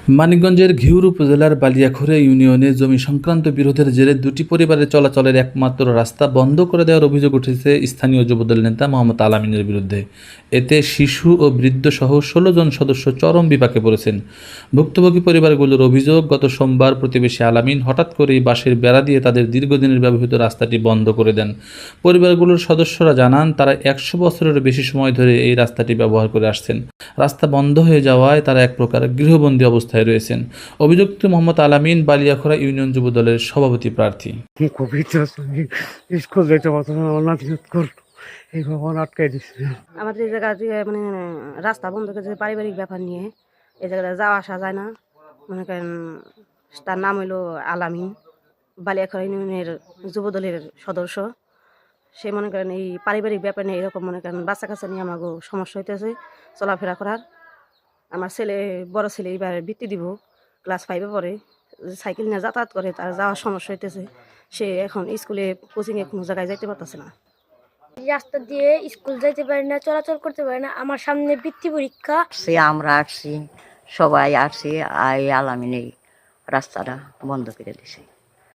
মানিকগঞ্জের ঘিওর উপজেলার বালিয়াখোরে ইউনিয়নে জমি সংক্রান্ত বিরোধের জেরে দুটি পরিবারের চলাচলের একমাত্র রাস্তা বন্ধ করে দেওয়ার অভিযোগ উঠেছে স্থানীয় যুবদল নেতা মোহাম্মদ আলামিনের বিরুদ্ধে। এতে শিশু ও বৃদ্ধসহ ১৬ জন সদস্য চরম বিপাকে পড়েছেন। ভুক্তভোগী পরিবারগুলোর অভিযোগ, গত সোমবার প্রতিবেশী আলামিন হঠাৎ করেই বাঁশের বেড়া দিয়ে তাদের দীর্ঘদিনের ব্যবহৃত রাস্তাটি বন্ধ করে দেন। পরিবারগুলোর সদস্যরা জানান, তারা ১০০ বছরেরও বেশি সময় ধরে এই রাস্তাটি ব্যবহার করে আসছেন। রাস্তা বন্ধ হয়ে যাওয়ায় তারা এক প্রকার গৃহবন্দী অবস্থায় রয়েছেন। অভিযুক্ত মোহাম্মদ আলামিন বালিয়াখোরা ইউনিয়ন যুবদলের সভাপতি প্রার্থী। কোভিড স্কুল যেতে পারতো না, অনাথ স্কুল এই ভবন আটকাই দিচ্ছে। আমাদের এই জায়গা দিয়ে রাস্তা বন্ধ করেছে পারিবারিক ব্যাপার নিয়ে। এই জায়গায় যাওয়া আসা যায় না। মনে করেন তার নাম হইলো আলামিন, বালিয়াখোরা ইউনিয়নের যুবদলের সদস্য। সে মনে করেন এই পারিবারিক ব্যাপার নিয়ে এরকম মনে করেন বাচ্চা কাচ্চা নিয়ে আমাকে সমস্যা হইতেছে চলাফেরা করার। আমার ছেলে, বড় ছেলে এবার বৃত্তি দিব, ক্লাস 5-এ পড়ে, সাইকেল নিয়ে যাতায়াত করে, তার যাওয়ার সমস্যা হইতেছে। সে এখন স্কুলে কোচিংয়ে কোনো জায়গায় যাইতে পারতেছে না। রাস্তা দিয়ে স্কুল যাইতে পারি না, চলাচল করতে পারি না। আমার সামনে বৃত্তি পরীক্ষা। আমরা আসছি, সবাই আসছি, আলামিন এই রাস্তাটা বন্ধ করে দিছে।